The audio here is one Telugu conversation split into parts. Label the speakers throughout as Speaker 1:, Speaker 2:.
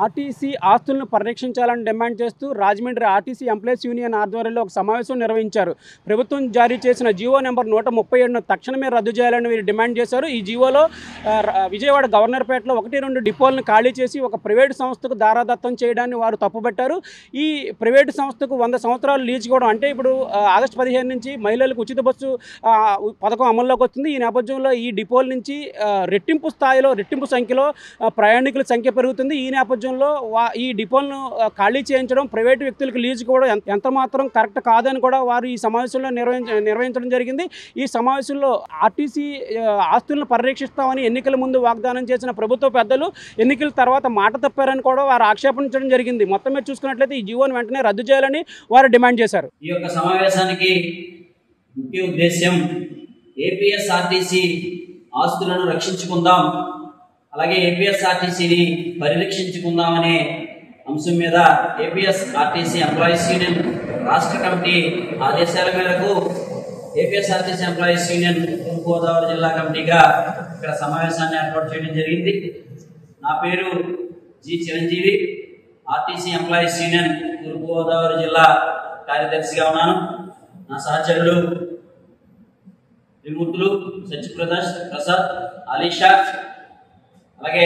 Speaker 1: ఆర్టీసీ ఆస్తులను పరిరక్షించాలని డిమాండ్ చేస్తూ రాజమండ్రి ఆర్టీసీ ఎంప్లాయీస్ యూనియన్ ఆధ్వర్యంలో ఒక సమావేశం నిర్వహించారు. ప్రభుత్వం జారీ చేసిన జీవో నెంబర్ 137ను తక్షణమే రద్దు చేయాలని వీరు డిమాండ్ చేశారు. ఈ జీవోలో విజయవాడ గవర్నర్పేటలో 1-2 డిపోలను ఖాళీ చేసి ఒక ప్రైవేటు సంస్థకు దారాదత్తం చేయడాన్ని వారు తప్పుపట్టారు. ఈ ప్రైవేటు సంస్థకు 100 సంవత్సరాలు లీజ్ కూడా, అంటే ఇప్పుడు ఆగస్టు 15 నుంచి మహిళలకు ఉచిత బస్సు పథకం అమల్లోకి వస్తుంది. ఈ నేపథ్యంలో ఈ డిపోల నుంచి రెట్టింపు సంఖ్యలో ప్రయాణికుల సంఖ్య పెరుగుతుంది. ఈ నేపథ్యంలో ఈ డిపోలను ఖాళీ చేయించడం, ప్రైవేటు వ్యక్తులకు లీజు కూడా ఎంత మాత్రం కరెక్ట్ కాదని కూడా వారు ఈ సమావేశంలో నిర్వహించడం జరిగింది. ఈ సమావేశంలో ఆర్టీసీ ఆస్తులను పరిరక్షిస్తామని ఎన్నికల ముందు వాగ్దానం చేసిన ప్రభుత్వ పెద్దలు ఎన్నికల తర్వాత మాట తప్పారని కూడా వారు ఆక్షేపించడం జరిగింది. మొత్తం మీద చూసుకున్నట్లయితే ఈ జీవోను వెంటనే రద్దు చేయాలని వారు డిమాండ్ చేశారు.
Speaker 2: ఈ యొక్క సమావేశానికి ముఖ్య ఉద్దేశ్యం ఏపీఎస్ఆర్టీసీ ఆస్తులను రక్షించుకుందాం, అలాగే ఏపీఎస్ఆర్టీసీని పరిరక్షించుకుందామనే అంశం మీద ఏపీఎస్ఆర్టీసీ ఎంప్లాయీస్ యూనియన్ రాష్ట్ర కమిటీ ఆదేశాల మేరకు ఏపీఎస్ఆర్టీసీ ఎంప్లాయీస్ యూనియన్ తూర్పుగోదావరి జిల్లా కమిటీగా ఇక్కడ సమావేశాన్ని ఏర్పాటు చేయడం జరిగింది. నా పేరు G Chiranjeevi, RTC employees union Turpugodavari జిల్లా కార్యదర్శిగా ఉన్నాను. నా సహచరులు త్రిమూర్తులు, సత్యప్రసాద్, అలీషా, అలాగే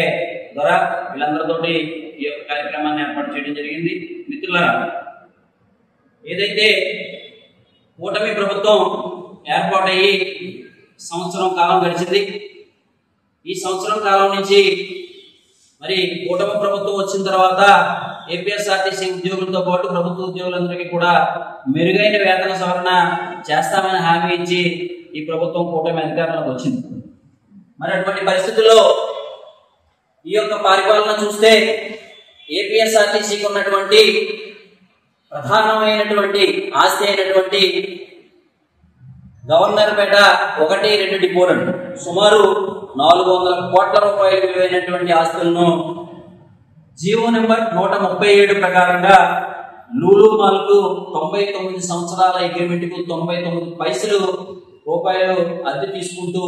Speaker 2: దొర, వీళ్ళందరితోటి ఈ యొక్క కార్యక్రమాన్ని ఏర్పాటు చేయడం జరిగింది. మిత్రులారా, ఏదైతే కూటమి ప్రభుత్వం ఏర్పాటయ్యి సంవత్సరం కాలం గడిచింది. ఈ సంవత్సరం కాలం నుంచి మరి కూటమి ప్రభుత్వం వచ్చిన తర్వాత ఏపీఎస్ఆర్టీసీ ఉద్యోగులతో పాటు ప్రభుత్వ ఉద్యోగులందరికీ కూడా మెరుగైన వేతన సవరణ చేస్తామని హామీ ఇచ్చి ఈ ప్రభుత్వం కూటమి అధికారంలోకి వచ్చింది. మరి అటువంటి పరిస్థితుల్లో ఈ యొక్క పరిపాలన చూస్తే ఏపీఎస్ఆర్టీసీకి ఉన్నటువంటి ప్రధానమైనటువంటి ఆస్తి అయినటువంటి గవర్నర్పేట 1-2 డిపోలను సుమారు 400 కోట్ల రూపాయలు విలువైనటువంటి ఆస్తులను జీవో నెంబర్ 137 ప్రకారంగా లూలు మాల్కు 99 సంవత్సరాల అగ్రిమెంట్కు 99 రూపాయలు అద్దె తీసుకుంటూ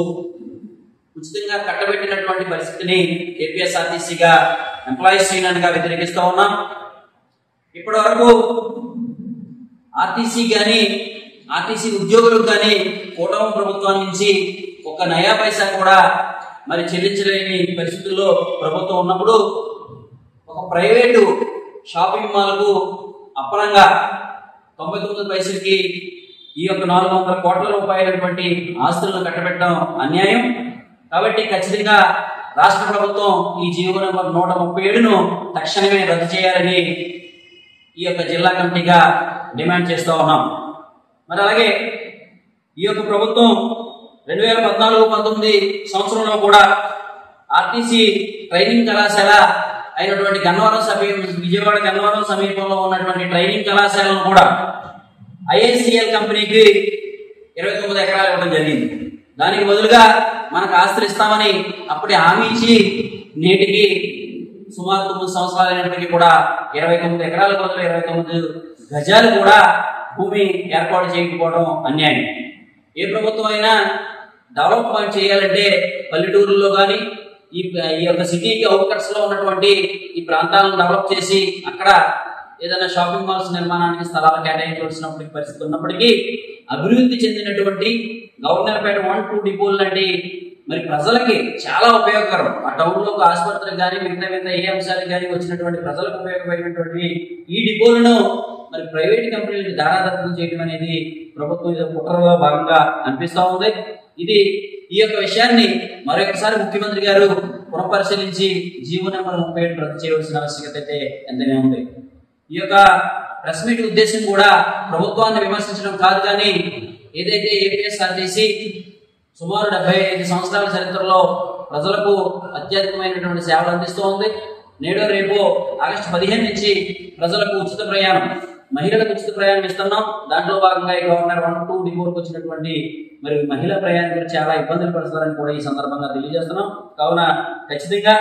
Speaker 2: ఉచితంగా కట్టబెట్టినటువంటి పరిస్థితిని ఏపీఎస్ఆర్టీసీగా ఎంప్లాయీస్ యూనియన్గా వ్యతిరేకిస్తూ ఉన్నాం. ఇప్పటి వరకు ఆర్టీసీ కానీ ఆర్టీసీ ఉద్యోగులకు కానీ కూటమి ప్రభుత్వం నుంచి ఒక నయా పైసా కూడా మరి చెల్లించలేని పరిస్థితుల్లో ప్రభుత్వం ఉన్నప్పుడు ఒక ప్రైవేటు షాపింగ్ మాల్కు అప్పనంగా 99 పైసలకి ఈ యొక్క 400 కోట్ల రూపాయలటువంటి ఆస్తులను కట్టబెట్టడం అన్యాయం. కాబట్టి ఖచ్చితంగా రాష్ట్ర ప్రభుత్వం ఈ జీవో నెంబర్ 137ను తక్షణమే రద్దు చేయాలని ఈ యొక్క జిల్లా కమిటీగా డిమాండ్ చేస్తూ ఉన్నాం. మరి అలాగే ఈ యొక్క ప్రభుత్వం 2014-19 సంవత్సరంలో కూడా ఆర్టీసీ ట్రైనింగ్ కళాశాల అయినటువంటి విజయవాడ గన్నవరం సమీపంలో ఉన్నటువంటి ట్రైనింగ్ కళాశాలను కూడా ఐఐసిఎల్ కంపెనీకి 29 ఎకరాలు ఇవ్వడం జరిగింది. దానికి బదులుగా మనకు ఆస్తులు ఇస్తామని అప్పుడే హామీ ఇచ్చి నేటికి సుమారు 9 సంవత్సరాలు అయినప్పటికీ కూడా 29 ఎకరాల బదులు 29 గజాలు కూడా భూమి ఏర్పాటు చేయకపోవడం అన్యాయం. ఏ ప్రభుత్వం అయినా డెవలప్మెంట్ చేయాలంటే పల్లెటూరుల్లో కానీ ఈ యొక్క సిటీకి అవుట్కట్స్ లో ఉన్నటువంటి ఈ ప్రాంతాలను డెవలప్ చేసి అక్కడ ఏదైనా షాపింగ్ మాల్స్ నిర్మాణానికి స్థలాలు కేటాయించవలసినప్పటికీ పరిస్థితి ఉన్నప్పటికీ అభివృద్ధి చెందినటువంటి గవర్నర్పేట 1-2 డిపోలు లాంటి మరి ప్రజలకి చాలా ఉపయోగకరం. ఆ టౌన్ లో ఒక ఆసుపత్రికి కానీ మిగతా ఏ అంశాలకు కానీ వచ్చినటువంటి ప్రజలకు ఉపయోగపడినటువంటి ఈ డిపోలను మరి ప్రైవేట్ కంపెనీలకు దారాదత్తం చేయడం అనేది ప్రభుత్వం కుట్రలో భాగంగా అనిపిస్తూ ఉంది. ఈ యొక్క విషయాన్ని మరొకసారి ముఖ్యమంత్రి గారు పునఃపరిశీలించి జీవో నెంబర్ 37 రద్దు చేయవలసిన ఆవశ్యకత అయితే ఎంతనే ఉంది. ఈ యొక్క ప్రెస్ మీట్ ఉద్దేశం కూడా ప్రభుత్వాన్ని విమర్శించడం కాదు, కానీ ఏదైతే ఏపీఎస్ఆర్టీసీ సుమారు 75 సంవత్సరాల చరిత్రలో ప్రజలకు అత్యధికమైనటువంటి సేవలు అందిస్తూ ఉంది. నేడో రేపో ఆగస్టు 15 నుంచి ప్రజలకు ఉచిత ప్రయాణం, మహిళలకు ఉచిత ప్రయాణం ఇస్తున్నాం. దాంట్లో భాగంగా ఈ గవర్నర్ 1-2 డిపోలకు వచ్చినటువంటి మరి మహిళా ప్రయాణికులు చాలా ఇబ్బందులు పడుతున్నారని కూడా ఈ సందర్భంగా తెలియజేస్తున్నాం. కావున ఖచ్చితంగా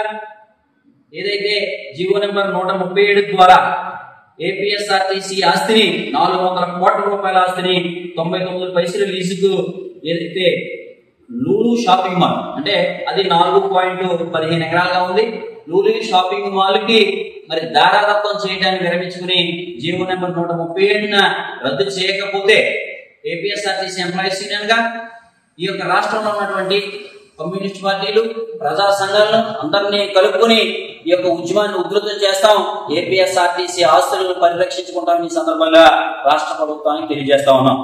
Speaker 2: ఏదైతే జీవో నెంబర్ 137 ద్వారా ఏపీఎస్ఆర్టీసీ ఆస్తిని 400 కోట్ల రూపాయల ఆస్తిని 99 పైసలు లీజుకు ఏదైతే లూలు షాపింగ్ మాల్ అంటే అది 4.15 ఎకరాలుగా ఉంది. లూలు షాపింగ్ మాల్ కి మరి దారాదత్తం చేయడాన్ని విరమించుకుని జీవో నెంబర్ 137 రద్దు చేయకపోతే ఏపీఎస్ఆర్టీసీ ఎంప్లాయీస్ యూనియన్ గా ఈ యొక్క రాష్ట్రంలో ఉన్నటువంటి కమ్యూనిస్ట్ పార్టీలు, ప్రజా సంఘాలను అందరినీ కలుపుకొని ఈ యొక్క ఉద్యమాన్ని ఉధృతం చేస్తాం. ఏపీఎస్ఆర్టీసీ ఆస్తులను పరిరక్షించుకుంటామని ఈ సందర్భంగా రాష్ట్ర ప్రభుత్వానికి తెలియజేస్తా ఉన్నాం.